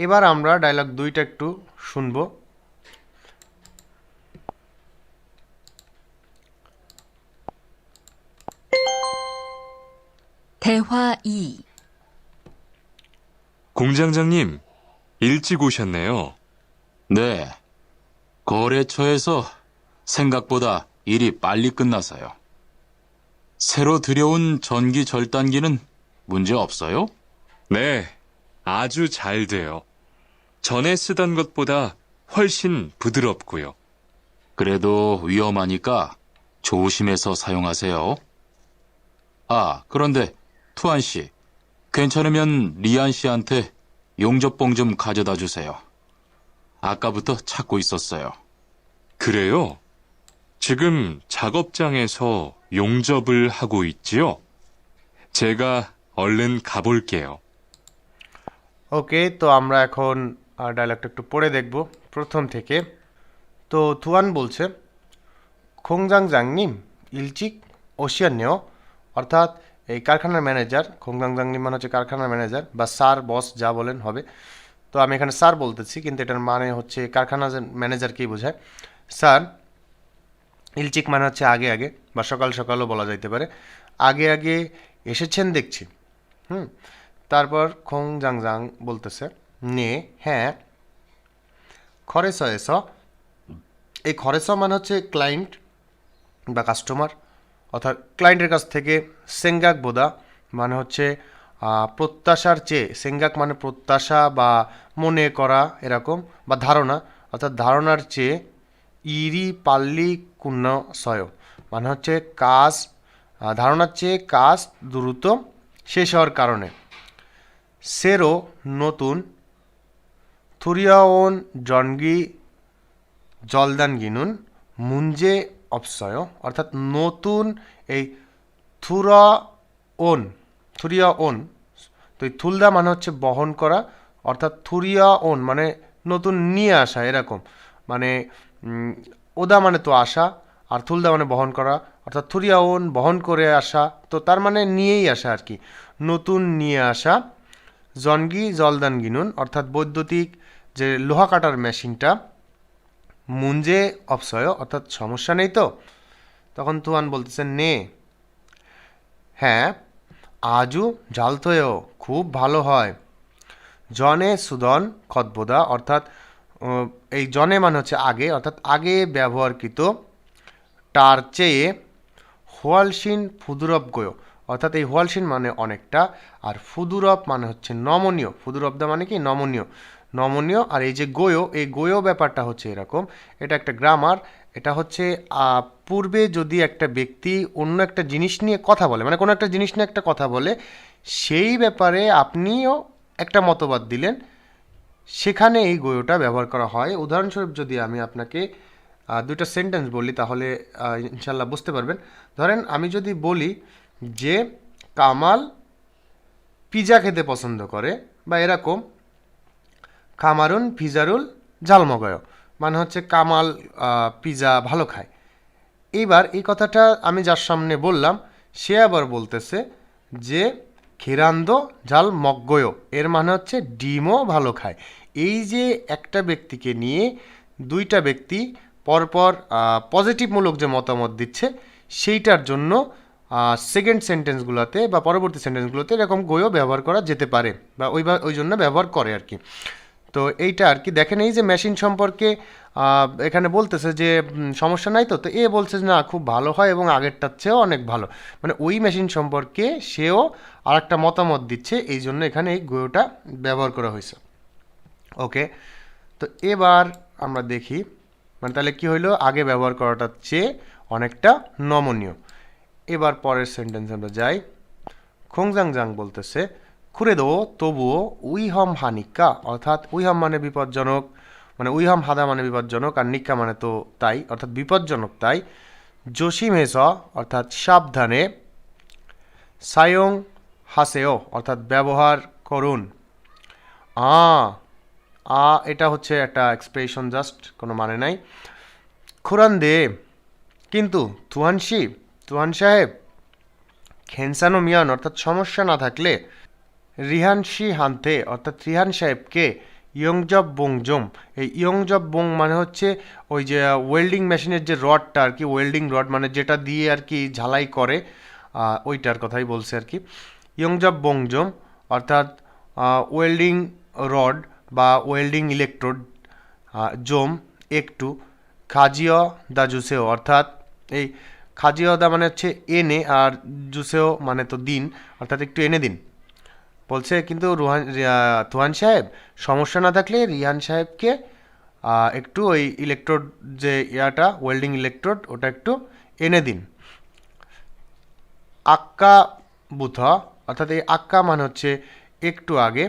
এবার আমরা ডায়লগ 2টা একটু শুনবো। 대화 2. 공장장님, 일찍 오셨네요. 네. 거래처에서 생각보다 일이 빨리 끝나서요. 새로 들여온 전기 절단기는 문제 없어요? 네, 아주 잘 돼요. 전에 쓰던 것보다 훨씬 부드럽고요. 그래도 위험하니까 조심해서 사용하세요. 아, 그런데 투안 씨, 괜찮으면 리안 씨한테 용접봉 좀 가져다 주세요. 아까부터 찾고 있었어요. 그래요? 지금 작업장에서 용접을 하고 있지요? 제가 얼른 가볼게요. ওকে, তো আমরা এখন ডায়লগটা একটু পড়ে দেখব। প্রথম থেকে। তো তুয়ান বলছে খোংজাংজাংনিম ইলচিক ওশিয়ান্যেও, অর্থাৎ এই কারখানার ম্যানেজার, খোংজাংজাংনিম মানে হচ্ছে কারখানার ম্যানেজার বা স্যার, বস যা বলেন হবে। তো আমি এখানে স্যার বলতেছি, কিন্তু এটার মানে হচ্ছে কারখানার ম্যানেজারকেই বোঝায়। স্যার, ইলচিক মানে হচ্ছে আগে আগে, বা সকাল সকালও বলা যাইতে পারে। আগে আগে এসেছেন দেখছি। তারপর খোংজাংজাং বলতেছে নে, হ্যাঁ, খরেসএস, এই খরেস মানে হচ্ছে ক্লায়েন্ট বা কাস্টমার, অর্থাৎ ক্লায়েন্টের কাছ থেকে। সেঙ্গাক বোদা মানে হচ্ছে প্রত্যাশার চেয়ে, সেঙ্গাক মানে প্রত্যাশা বা মনে করা এরকম, বা ধারণা, অর্থাৎ ধারণার চেয়ে। ইরি পাল্লি কুন্ন সয় মানে হচ্ছে কাজ, ধারণার চেয়ে কাজ দ্রুত শেষ হওয়ার কারণে। সেরো নতুন, থুরিয়াওন জনগি জলদান গিনুন মুঞ্জে অপসয়, অর্থাৎ নতুন এই থুরিয়া ওন, তো এই থুলদা মানে হচ্ছে বহন করা, অর্থাৎ থুরিয়া ওন মানে নতুন নিয়ে আসা এরকম, মানে ওদা মানে তো আসা, আর থুলদা মানে বহন করা, অর্থাৎ থুরিয়া ওন বহন করে আসা, তো তার মানে নিয়েই আসা আর কি, নতুন নিয়ে আসা। জনগি জলদান গিনুন অর্থাৎ বৈদ্যুতিক যে লোহা কাটার মেশিনটা। মুঞ্জে অপসয় অর্থাৎ সমস্যা নেই তো। তখন তুয়ান বলতেছে নে, হ্যাঁ, আজও জালতোয়েও খুব ভালো হয়। জনে সুদন খতবোদা অর্থাৎ এই জনে মানে হচ্ছে আগে, অর্থাৎ আগে ব্যবহারকৃত, টার চেয়ে হোয়ালসিন ফুদুরব গয়, অর্থাৎ এই হোয়ালসিন মানে অনেকটা, আর ফুদুরব মানে হচ্ছে নমনীয়, ফুদুরবদা মানে কি নমনীয়, নমনীয়। আর এই যে গোয়ো, এই গোয়ো ব্যাপারটা হচ্ছে এরকম, এটা একটা গ্রামার। এটা হচ্ছে পূর্বে যদি একটা ব্যক্তি অন্য একটা জিনিস নিয়ে কথা বলে, মানে কোনো একটা জিনিস নিয়ে একটা কথা বলে, সেই ব্যাপারে আপনিও একটা মতবাদ দিলেন, সেখানে এই গোয়োটা ব্যবহার করা হয়। উদাহরণস্বরূপ যদি আমি আপনাকে দুটো সেন্টেন্স বলি, তাহলে ইনশাল্লাহ বুঝতে পারবেন। ধরেন আমি যদি বলি যে কামাল পিজা খেতে পছন্দ করে, বা এরকম, কামারুন পিজারুল ঝালমগয় মানে হচ্ছে কামাল পিজা ভালো খায়। এইবার এই কথাটা আমি যার সামনে বললাম, সে আবার বলতেছে যে খিরান্দো ঝাল মগগয়, এর মানে হচ্ছে ডিমও ভালো খায়। এই যে একটা ব্যক্তিকে নিয়ে দুইটা ব্যক্তি পরপর পজিটিভমূলক যে মতামত দিচ্ছে, সেইটার জন্য সেকেন্ড সেন্টেন্সগুলোতে বা পরবর্তী সেন্টেন্সগুলোতে এরকম গয়ও ব্যবহার করা যেতে পারে, বা ওই জন্য ব্যবহার করে আর কি। তো এইটা আর কি দেখেন, এই যে মেশিন সম্পর্কে এখানে বলতেছে যে সমস্যা নাই তো, তো এ বলছে যে না, খুব ভালো হয় এবং আগেরটার চেয়েও অনেক ভালো, মানে ওই মেশিন সম্পর্কে সেও আর একটা মতামত দিচ্ছে, এই জন্য এখানে এই গোটা ব্যবহার করা হয়েছে। ওকে, তো এবার আমরা দেখি, মানে তাহলে কি হইলো, আগে ব্যবহার করাটার চেয়ে অনেকটা নমনীয়। এবার পরের সেন্টেন্স আমরা যাই। খোংজাংজাং বলতেছে খুরেদো তবুও উইহম হানিক্কা, অর্থাৎ উইহম মানে বিপজ্জনক, মানে উইহম হাদা মানে বিপজ্জনক, আর নিক্কা মানে তো তাই, অর্থাৎ বিপজ্জনক তাই। জসিমেস অর্থাৎ সাবধানে। সায়ং হাসেও অর্থাৎ ব্যবহার করুন। আ আ এটা হচ্ছে একটা এক্সপ্রেশন, জাস্ট কোনো মানে নাই। খুরান দে কিন্তু, তুহান সাহেব, খেনসানো মিয়ান অর্থাৎ সমস্যা না থাকলে, রিহানশি হানতে অর্থাৎ রিহান সাহেবকে, ইয়ংজব বংজম, এই ইয়ংজব বং মানে হচ্ছে ওই যে ওয়েল্ডিং মেশিনের যে রডটা আর কি, ওয়েল্ডিং রড মানে যেটা দিয়ে আর কি ঝালাই করে, ওইটার কথাই বলছে আর কি। ইয়ংজব বংজম অর্থাৎ ওয়েল্ডিং রড বা ওয়েল্ডিং ইলেকট্রোড, জোম একটু, খাজিও দা জুসেও অর্থাৎ এই খাজিও দা মানে হচ্ছে এনে, আর জুসেও মানে তো দিন, অর্থাৎ একটু এনে দিন বলছে। কিন্তু তুহান সাহেব, সমস্যা না থাকলে রিহান সাহেবকে একটু ওই ইলেকট্রোড যে ইয়াটা, ওয়েল্ডিং ইলেকট্রোড, ওটা একটু এনে দিন। আক্কা বুথা অর্থাৎ এই আক্কা মানে হচ্ছে একটু আগে,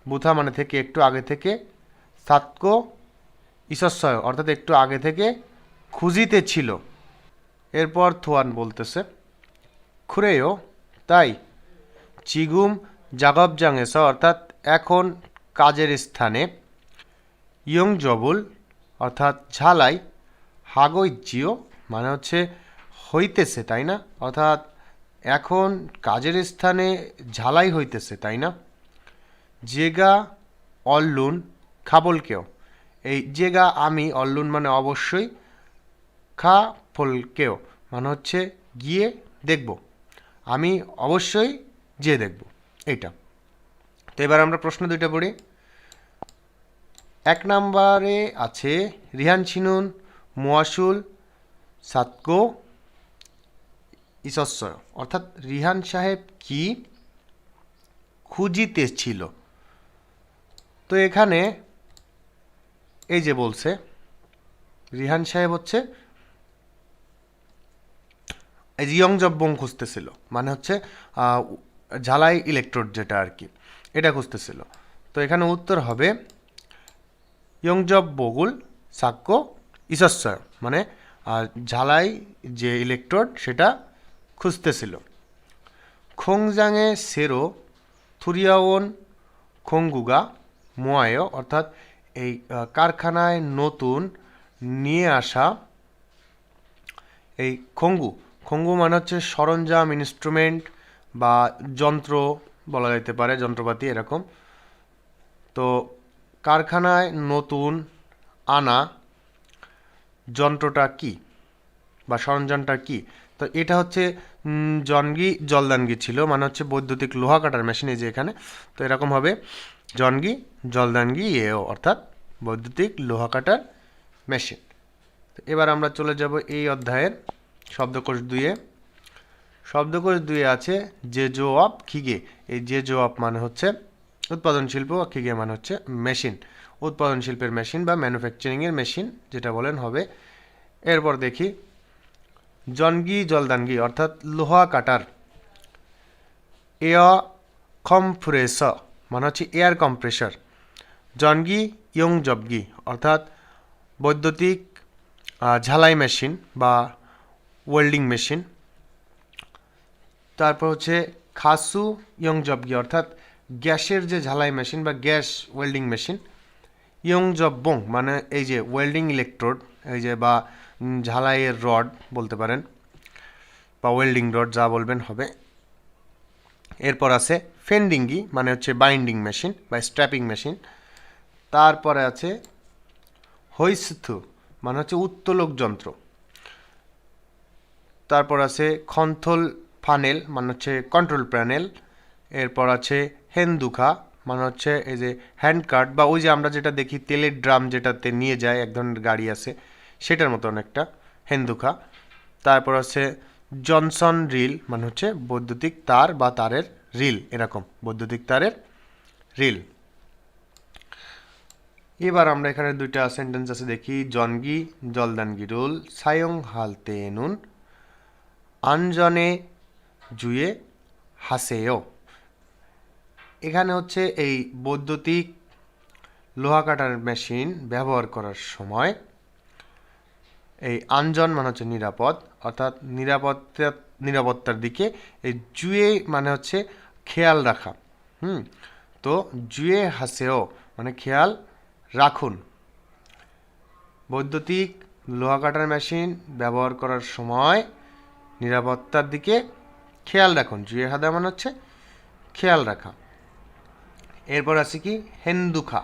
বুথা মানে থেকে একটু আগে থেকে, সাতকো ইসস্বয় অর্থাৎ একটু আগে থেকে খুঁজিতে ছিল। এরপর থোয়ান বলতেছে খুরেও তাই, চিগুম জাগবজাংএস অর্থাৎ এখন কাজের স্থানে, ইয়ং জবুল অর্থাৎ ঝালাই, হাগো ইচ্চিও মানে হচ্ছে হইতেছে, তাই না? অর্থাৎ এখন কাজের স্থানে ঝালাই হইতেছে, তাই না? জেগা অল্লুন খাবলকেও, এই জেগা আমি, অল্লুন মানে অবশ্যই, খা ফলকেও মানে হচ্ছে গিয়ে দেখব, আমি অবশ্যই যেয়ে দেখব, এইটা। তো এবার আমরা প্রশ্ন দুইটা পড়ি। 1 নম্বরে আছে রিহান ছিনুন মুয়াসুল সাতকো ইসস্বর, অর্থাৎ রিহান সাহেব কি খুঁজিতেছিল। তো এখানে এই যে বলছে রিহান সাহেব হচ্ছে এই যে ইয়ংজব্বং খুঁজতেছিল, মানে হচ্ছে ঝালাই ইলেকট্রোড যেটা আর কি, এটা খুঁজতেছিল। তো এখানে উত্তর হবে ইয়ংজব্বগুল সাক্ষ্য ইসস্বর, মানে ঝালাই যে ইলেকট্রোড সেটা খুঁজতেছিল। খোংজাংয়ে সেরো থুরিয়াওন খোংগুগা মোয়ায়ো, অর্থাৎ এই কারখানায় নতুন নিয়ে আসা এই খঙ্গু, খঙ্গু মানে হচ্ছে সরঞ্জাম, ইনস্ট্রুমেন্ট বা যন্ত্র বলা যেতে পারে, যন্ত্রপাতি এরকম। তো কারখানায় নতুন আনা যন্ত্রটা কি বা সরঞ্জামটা কি? তো এটা হচ্ছে জনগি জলদানগি ছিল, মানে হচ্ছে বৈদ্যুতিক লোহা কাটার মেশিন, এই যে এখানে। তো এরকম হবে জনগি জলদানগি এও, অর্থাৎ বৈদ্যুতিক লোহা কাটার মেশিন। তো এবার আমরা চলে যাব এই অধ্যায়ের শব্দকোষ 2-এ। শব্দকোষ 2-এ আছে যে জোয়াব খিগে, এই যে জোয়াব মানে হচ্ছে উৎপাদন শিল্প, খিগে মানে হচ্ছে মেশিন, উৎপাদন শিল্পের মেশিন বা ম্যানুফ্যাকচারিংয়ের মেশিন যেটা বলেন হবে। এরপর দেখি জনগি জলদানগি, অর্থাৎ লোহা কাটার এয়ার কম্প্রেসর মানে হচ্ছে এয়ার কম্প্রেসার। জনগি ইয়ংজবগি, অর্থাৎ বৈদ্যুতিক ঝালাই মেশিন বা ওয়েল্ডিং মেশিন। তারপর হচ্ছে খাসু ইয়ংজবগি, অর্থাৎ গ্যাসের যে ঝালাই মেশিন বা গ্যাস ওয়েল্ডিং মেশিন। ইয়ংজববং মানে এই যে ওয়েল্ডিং ইলেকট্রোড, এই যে বা ঝালাইয়ের রড বলতে পারেন বা ওয়েল্ডিং রড, যা বলবেন হবে। এরপর আছে ফেন্ডিঙ্গি মানে হচ্ছে বাইন্ডিং মেশিন বা স্ট্র্যাপিং মেশিন। তারপরে আছে হৈস্থু মানে হচ্ছে উত্তোলক যন্ত্র। তারপর আছে খন্থল ফানেল মানে হচ্ছে কন্ট্রোল প্যানেল। এরপর আছে হেন্দুখা মানে হচ্ছে এই যে হ্যান্ড কার্ট বা ওই যে আমরা যেটা দেখি তেলের ড্রাম যেটাতে নিয়ে যায়, এক ধরনের গাড়ি আছে সেটার মতো অনেকটা হেন্দুখা। তারপর আছে জনসন রিল মানে হচ্ছে বৈদ্যুতিক তার বা তারের রিল, এরকম বৈদ্যুতিক তারের রিল। এবার আমরা এখানে দুইটা সেন্টেন্স আছে দেখি। জনগি জলদানগি রুল সায়ং হালতে নুন আনজনে জুয়ে হাসেও। এখানে হচ্ছে এই বৈদ্যুতিক লোহা কাটার মেশিন ব্যবহার করার সময় এই আনজন মানে হচ্ছে নিরাপদ, অর্থাৎ নিরাপত্তার দিকে, এই জুয়ে মানে হচ্ছে খেয়াল রাখা। তো জুয়ে হাসেও মানে খেয়াল রাখুন। বৈদ্যুতিক লোহা কাটার মেশিন ব্যবহার করার সময় নিরাপত্তার দিকে খেয়াল রাখুন। জুয়ে হাদা মানে হচ্ছে খেয়াল রাখা। এরপর আছে কি হেন্দুখা।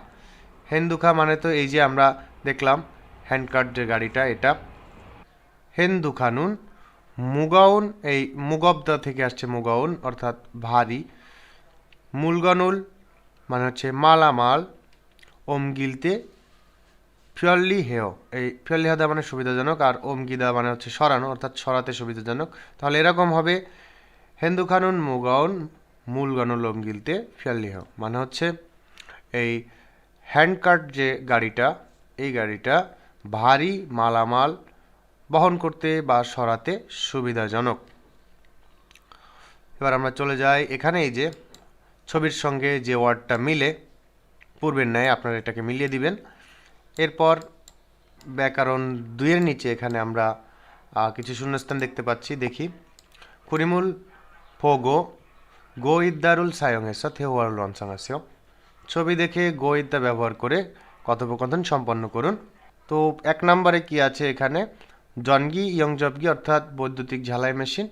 হেন্দুখা মানে তো এই যে আমরা দেখলাম হ্যান্ডকার্ট যে গাড়িটা, এটা হেন্দুখানুন। মুগাউন এই মুগবদা থেকে আসছে মুগাউন, অর্থাৎ ভারী। মুলগানুল মানে হচ্ছে মালামাল। ওমগিলতে ফিয়ল্লি হেও, এই ফিয়ল্লি হাদা মানে সুবিধাজনক, আর ওমগিদা মানে হচ্ছে সরানো, অর্থাৎ সরাতে সুবিধাজনক। তাহলে এরকম হবে হেন্দুখানুন মুগাউন মুলগানুল ওমগিলতে ফিয়ল্লি হেও, মানে হচ্ছে এই হ্যান্ডকার্ট যে গাড়িটা, এই গাড়িটা ভারী মালামাল বহন করতে বা সরাতে সুবিধাজনক। এবার আমরা চলে যাই এখানে এই যে ছবির সঙ্গে যে ওয়ার্ডটা মিলে, পূর্বের ন্যায় আপনারা এটাকে মিলিয়ে দিবেন। এরপর ব্যাকরণ 2-এর নিচে এখানে আমরা কিছু শূন্যস্থান দেখতে পাচ্ছি, দেখি। কুরিমুল ফোগো গো ইদ্দারুল সায়ং এসা থেওয়ারুল অনসাং আসেও। ছবি দেখে গো ইদ্দা ব্যবহার করে কথোপকথন সম্পন্ন করুন। তো 1 নম্বরে কি আছে এখানে জনগি ইয়ংজবগি অর্থাৎ বৈদ্যুতিক ঝালাই মেশিন,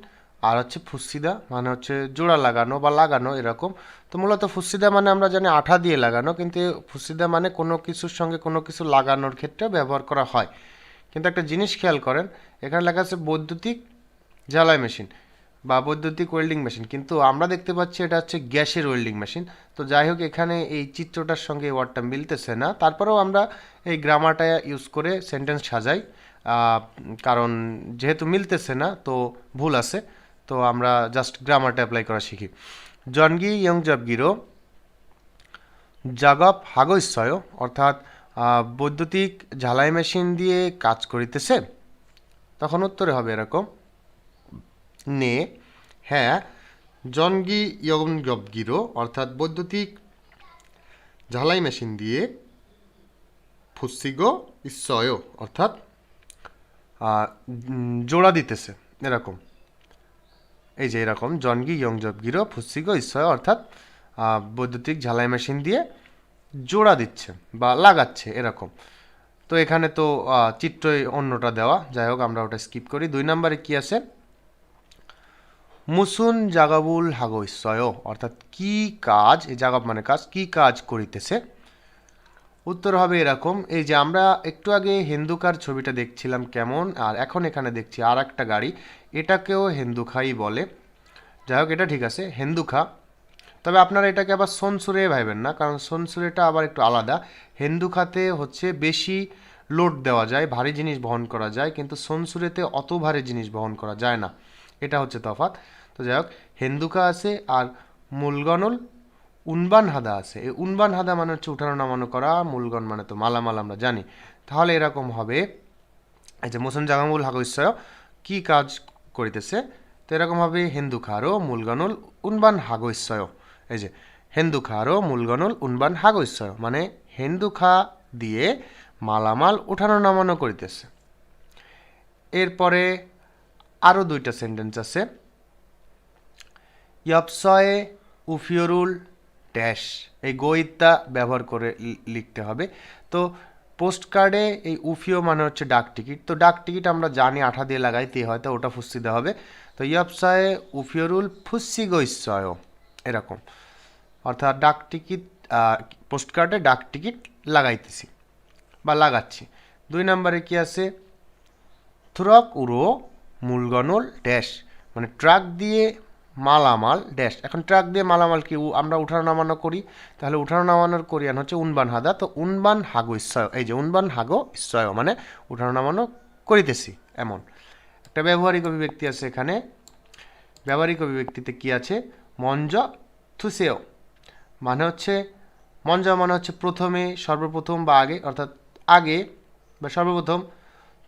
আর হচ্ছে ফুসিদা মানে হচ্ছে জোড়া লাগানো বা লাগানো এরকম। তো মূলত ফুসিদা মানে আমরা জানি আঠা দিয়ে লাগানো, কিন্তু ফুসিদা মানে কোনো কিছুর সঙ্গে কোনো কিছু লাগানোর ক্ষেত্রে ব্যবহার করা হয়। কিন্তু একটা জিনিস খেয়াল করেন, এখানে লেখা আছে বৈদ্যুতিক ঝালাই মেশিন বা বৈদ্যুতিক ওয়েল্ডিং মেশিন, কিন্তু আমরা দেখতে পাচ্ছি এটা হচ্ছে গ্যাসের ওয়েল্ডিং মেশিন। তো যাই হোক, এখানে এই চিত্রটার সঙ্গে এই ওয়ার্ডটা মিলতেছে না, তারপরেও আমরা এই গ্রামারটা ইউজ করে সেন্টেন্স সাজাই, কারণ যেহেতু মিলতেছে না তো ভুল আছে, তো আমরা জাস্ট গ্রামারটা অ্যাপ্লাই করা শিখি। জনগি ইয়ংজবগিরো জাগপ হাগৈশ্বয় অর্থাৎ বৈদ্যুতিক ঝালাই মেশিন দিয়ে কাজ করিতেছে। তখন উত্তরে হবে এরকম নে হ্যাঁ জনগি ইয়ংজবগিরো অর্থাৎ বৈদ্যুতিক ঝালাই মেশিন দিয়ে ফুসিগো ইশ্বয় অর্থাৎ জোড়া দিতেছে এরকম। এই যে এরকম জনগি ইয়ংজবগিরো ফুসিগো ইশ্বয় অর্থাৎ বৈদ্যুতিক ঝালাই মেশিন দিয়ে জোড়া দিচ্ছে বা লাগাচ্ছে এরকম। তো এখানে তো চিত্রই অন্যটা দেওয়া, যাই হোক আমরা ওটা স্কিপ করি। 2 নম্বরে কি আছে মুসুন জাগাবুল হাগো ইশ্বয় অর্থাৎ কি কাজ, এই জাগাব মানে কাজ, কি কাজ করিতেছে। উত্তর হবে এরকম, এই যে আমরা একটু আগে হেন্দুকার ছবিটা দেখছিলাম কেমন, আর এখন এখানে দেখছি আর একটা গাড়ি, এটাকেও হেন্দুখাই বলে। যাই হোক এটা ঠিক আছে হেন্দুখা, তবে আপনারা এটাকে আবার সনসুরে ভাইবেন না, কারণ সনসুরেটা আবার একটু আলাদা। হেন্দুখাতে হচ্ছে বেশি লোড দেওয়া যায়, ভারী জিনিস বহন করা যায়, কিন্তু সনসুরেতে অত ভারী জিনিস বহন করা যায় না, এটা হচ্ছে তফাৎ। তো যাই হোক হেন্দুখা আছে, আর মূলগণল উনবান হাদা আছে। এই উনবান হাদা মানে হচ্ছে উঠানো নামানো করা, মূলগণ মানে তো মালামাল আমরা জানি। তাহলে এরকম হবে এই যে মুসুন জাগামুল হাগৈশ্বয় কি কাজ করিতেছে, তো এরকম হবে হেন্দুখারও মূলগণল উনবান হাগৈশ্বয়। এই যে হেন্দুখারও মূলগণল উনবান হাগৈশ্বয় মানে হেন্দুখা দিয়ে মালামাল উঠানো নামানো করিতেছে। এরপরে আরও 2টা সেন্টেন্স আছে ইয়পসয়ে উফিয়রুল ড্যাশ, এই গইতা ব্যবহার করে লিখতে হবে। তো পোস্ট কার্ডে এই উফিও মানে হচ্ছে ডাক টিকিট, তো ডাক টিকিট আমরা জানি আঠা দিয়ে লাগাইতে হয়, তো ওটা ফুসি দেওয়া হবে। তো ইয়পসয়ে উফিয়রুল ফুসি গৈশ্বয় এরকম, অর্থাৎ ডাক টিকিট পোস্ট কার্ডে ডাক টিকিট লাগাইতেছি বা লাগাচ্ছি। 2 নম্বরে কি আছে থ্রক উড়ো মূলগণল ড্যাশ মানে ট্রাক দিয়ে মালামাল ড্যাশ। এখন ট্রাক দিয়ে মালামাল কি আমরা উঠানো নামানো করি, তাহলে উঠানো নামানোর কোরিয়ান হচ্ছে উনবান হাদা, তো উনবান হাগো ইশ্বয়, এই যে উনবান হাগো ইশ্বয় মানে উঠানো নামানো করিতেছি এমন। একটা ব্যবহারিক অভিব্যক্তি আছে এখানে, ব্যবহারিক অভিব্যক্তিতে কি আছে মঞ্জ থুসেও মানে হচ্ছে মঞ্জ মানে হচ্ছে প্রথমে, সর্বপ্রথম বা আগে, অর্থাৎ আগে বা সর্বপ্রথম।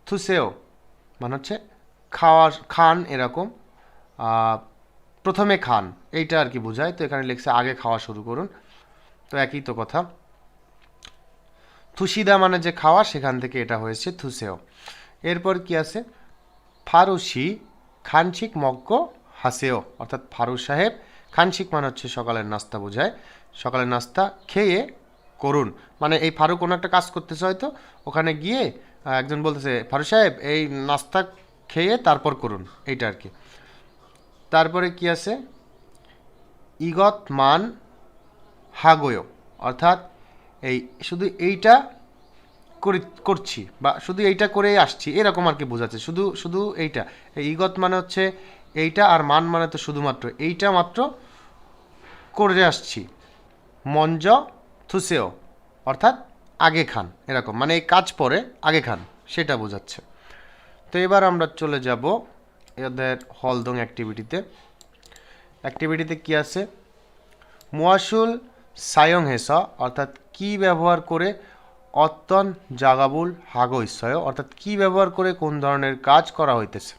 থুসেও মানে হচ্ছে খাওয়া খান এরকম, প্রথমে খান এইটা আর কি বোঝায়, তো এখানে লিখছে আগে খাওয়া শুরু করুন, তো একই তো কথা। থুসিদা মানে যে খাওয়া, সেখান থেকে এটা হয়েছে থুসেও। এরপর কি আছে ফারুসি খানশিক মগ্গ হাসেও অর্থাৎ ফারুক সাহেব খানশিক মানে হচ্ছে সকালের নাস্তা বোঝায়, সকালের নাস্তা খেয়ে করুন মানে এই ফারুক কোনো একটা কাজ করতেছে হয়তো, ওখানে গিয়ে একজন বলতেছে ফারুক সাহেব এই নাস্তা খেয়ে তারপর করুন, এইটা আর কি। তারপরে কি আছে ইগত মান হাগোয় অর্থাৎ এই শুধু এইটা করছি বা শুধু এইটা করেই আসছি এরকম আর কি বোঝাচ্ছে, শুধু শুধু এইটা। এই ইগত মানে হচ্ছে এইটা, আর মান মানে তো শুধুমাত্র এইটা মাত্র করে আসছি। মঞ্জ থুসেও অর্থাৎ আগে খান এরকম, মানে এই কাজ পরে আগে খান সেটা বোঝাচ্ছে। তো এবার আমরা চলে যাব এদের হলদং অ্যাক্টিভিটিতে। অ্যাক্টিভিটিতে কি আছে মুয়াসুল সায়ং হেসা অর্থাৎ কি ব্যবহার করে অত্যন জাগাবুল হাগো ইশ্বয় অর্থাৎ কি ব্যবহার করে কোন ধরনের কাজ করা হইতেছে।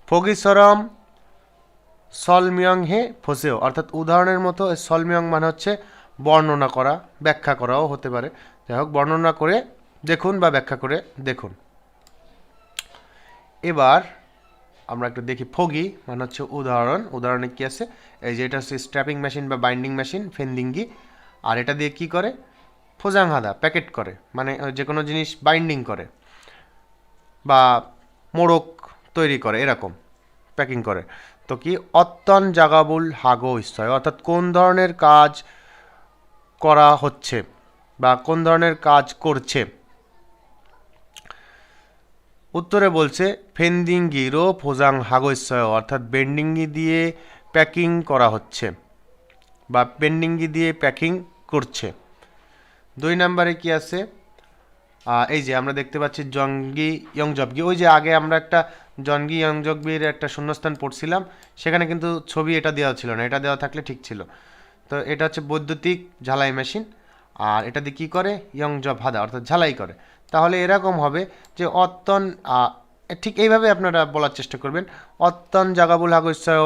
ফগিসরম সলমিয়ং হে ফসেও অর্থাৎ উদাহরণের মতো, সলমিয়ং মানে হচ্ছে বর্ণনা করা, ব্যাখ্যা করাও হতে পারে। যাই হোক বর্ণনা করে দেখুন বা ব্যাখ্যা করে দেখুন। এবার আমরা একটু দেখি ফগি মানে হচ্ছে উদাহরণ, উদাহরণে কি আছে এই যে এটা হচ্ছে স্ট্র্যাপিং মেশিন বা বাইন্ডিং মেশিন ফেন্ডিঙ্গি, আর এটা দিয়ে কি করে ফোজাংহাদা প্যাকেট করে, মানে যে কোনো জিনিস বাইন্ডিং করে বা মোড়ক তৈরি করে, এরকম প্যাকিং করে। তো কি অত্তন জাগাবুল হাগো ইস্তয়, অর্থাৎ কোন ধরনের কাজ করা হচ্ছে বা কোন ধরনের কাজ করছে। উত্তরে বলছে ফেন্ডিঙ্গিরও ফোজাং হাগো ইস্তয়, অর্থাৎ বেন্ডিঙ্গি দিয়ে প্যাকিং করা হচ্ছে বা বেন্ডিঙ্গি দিয়ে প্যাকিং করছে। 2 নম্বরে কি আছে, এই যে আমরা দেখতে পাচ্ছি জঙ্গি ইয়ংজবগি, ওই যে আগে আমরা একটা জঙ্গি ইয়ংজবগির একটা শূন্যস্থান পড়ছিলাম, সেখানে কিন্তু ছবি এটা দেওয়া ছিল না, এটা দেওয়া থাকলে ঠিক ছিল। তো এটা হচ্ছে বৈদ্যুতিক ঝালাই মেশিন, আর এটা দিয়ে কী করে, ইয়ংজব হাদা অর্থাৎ ঝালাই করে। তাহলে এরকম হবে যে অত্তন, ঠিক এইভাবে আপনারা বলার চেষ্টা করবেন, অত্তন জাগাবুল হাগো ইচ্ছায়,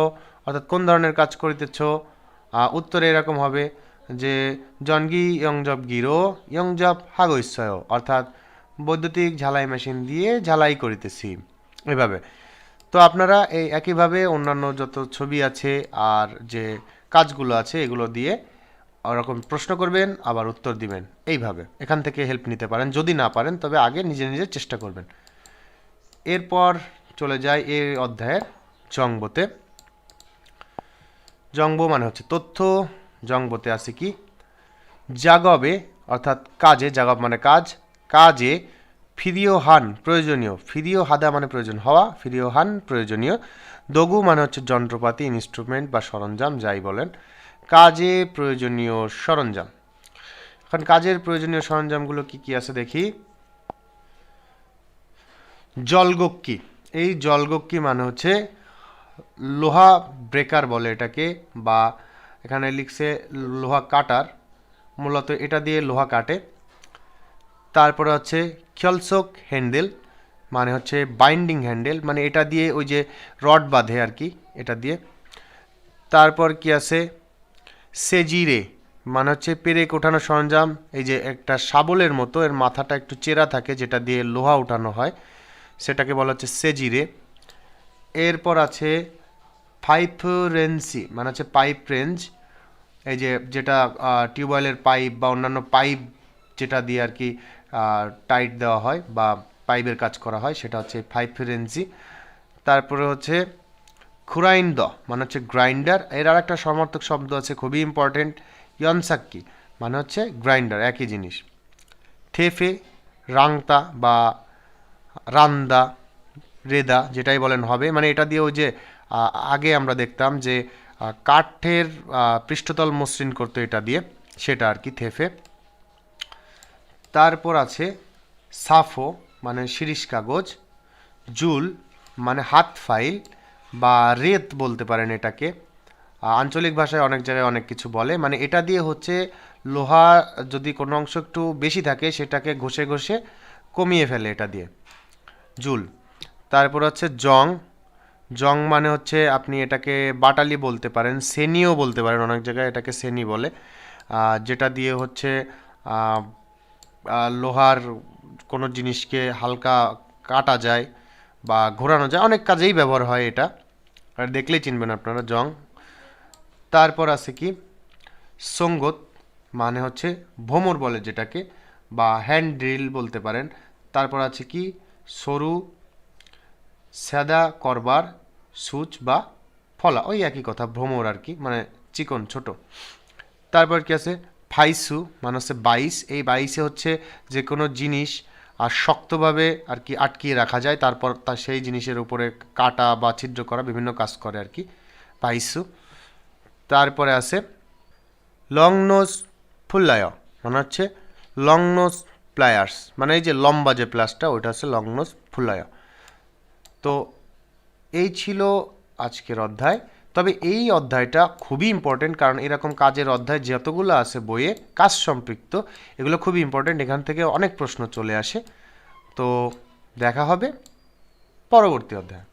অর্থাৎ কোন ধরনের কাজ করিতেছ। উত্তরে এরকম হবে যে জনগি ইয়ংজব গিরো ইয়ংজব হাগো ইচ্ছায়, অর্থাৎ বৈদ্যুতিক ঝালাই মেশিন দিয়ে ঝালাই করিতেছি, এভাবে। তো আপনারা এই একইভাবে অন্যান্য যত ছবি আছে আর যে কাজগুলো আছে এগুলো দিয়ে ওরকম প্রশ্ন করবেন, আবার উত্তর দিবেন। এইভাবে এখান থেকে হেল্প নিতে পারেন, যদি না পারেন তবে আগে নিজে নিজে চেষ্টা করবেন। এরপর চলে যায় এই অধ্যায়ের জংবোতে। জংবো মানে হচ্ছে তথ্য, জংবোতে আছে কি, জাগবে অর্থাৎ কাজে, জাগব মানে কাজ, কাজে ফিরিও হান প্রয়োজনীয়, ফিরিও হাদা মানে প্রয়োজন হওয়া, ফিরিও হান প্রয়োজনীয়, দগু মানে হচ্ছে যন্ত্রপাতি, ইনস্ট্রুমেন্ট বা সরঞ্জাম যাই বলেন, কাজে প্রয়োজনীয় সরঞ্জাম। এখন কাজের প্রয়োজনীয় সরঞ্জামগুলো কি কি আছে দেখি। জলগক্কি, এই জলগক্কি মানে হচ্ছে লোহা ব্রেকার বলে এটাকে, বা এখানে লিখছে লোহা কাটার, মূলত এটা দিয়ে লোহা কাটে। তারপরে হচ্ছে খিয়লসোক হ্যান্ডেল, মানে হচ্ছে বাইন্ডিং হ্যান্ডেল, মানে এটা দিয়ে ওই যে রড বাঁধে আর কি, এটা দিয়ে। তারপর কি আছে, সেজিরে মানে হচ্ছে পেরেক ওঠানো সরঞ্জাম, এই যে একটা শাবলের মতো, এর মাথাটা একটু চেরা থাকে যেটা দিয়ে লোহা উঠানো হয়, সেটাকে বলা হচ্ছে সেজিরে। এরপর আছে পাইপ রেঞ্চি, মানে হচ্ছে পাইপ রেঞ্জ, এই যে যেটা টিউবওয়েলের পাইপ বা অন্যান্য পাইপ যেটা দিয়ে আর কি টাইট দেওয়া হয় বা পাইপের কাজ করা হয়, সেটা হচ্ছে পাইপ রেঞ্চি। তারপরে হচ্ছে খুরাইন্দ মানে হচ্ছে গ্রাইন্ডার, এর আর একটা সমার্থক শব্দ আছে খুবই ইম্পর্টেন্ট, ইয়নসাক্কি মানে হচ্ছে গ্রাইন্ডার, একই জিনিস। থেফে রাংতা বা রান্দা রেদা যেটাই বলেন হবে, মানে এটা দিয়ে ওই যে আগে আমরা দেখতাম যে কাঠের পৃষ্ঠতল মসৃণ করতো এটা দিয়ে, সেটা আর কি থেফে। তারপর আছে সাফো মানে শিরিষ কাগজ, জুল মানে হাত ফাইল বা রেত বলতে পারেন এটাকে, আঞ্চলিক ভাষায় অনেক জায়গায় অনেক কিছু বলে, মানে এটা দিয়ে হচ্ছে লোহা যদি কোনো অংশ একটু বেশি থাকে সেটাকে ঘষে ঘষে কমিয়ে ফেলে এটা দিয়ে, জুল। তারপর হচ্ছে জং, জং মানে হচ্ছে আপনি এটাকে বাটালি বলতে পারেন, সেনিও বলতে পারেন, অনেক জায়গায় এটাকে সেনি বলে, যেটা দিয়ে হচ্ছে লোহার কোনো জিনিসকে হালকা কাটা যায় বা ঘোরানো যায়, অনেক কাজেই ব্যবহার হয় এটা, আর দেখলেই চিনবেন আপনারা জং। তারপর আছে কি সঙ্গত, মানে হচ্ছে ভোমর বলে যেটাকে, বা হ্যান্ড ড্রিল বলতে পারেন। তারপর আছে কি সরু সাদা করবার সুচ বা ফলা, ওই একই কথা, ভ্রমর আর কি, মানে চিকন ছোট। তারপর কি আছে ফাইসু মানে হচ্ছে বাইশ, এই বাইশে হচ্ছে যে কোনো জিনিস আর শক্তভাবে আর কি আটকিয়ে রাখা যায়, তারপর সেই জিনিসের উপরে কাটা বা ছিদ্র করা, বিভিন্ন কাজ করে আর কি ফাইসু। তারপরে আছে লং নোজ ফুল্লায়, মানে হচ্ছে লং নোজ প্লায়ার্স, মানে এই যে লম্বা যে প্লাসটা ওইটা হচ্ছে লং নোজ ফুল্লায়। তো এই ছিল আজকের অধ্যায়। তবে এই অধ্যায়টা খুবই ইম্পর্টেন্ট, কারণ এরকম কাজের অধ্যায় যতগুলো আছে বইয়ে কাজ সম্পৃক্ত, এগুলো খুবই ইম্পর্টেন্ট, এখান থেকে অনেক প্রশ্ন চলে আসে। তো দেখা হবে পরবর্তী অধ্যায়।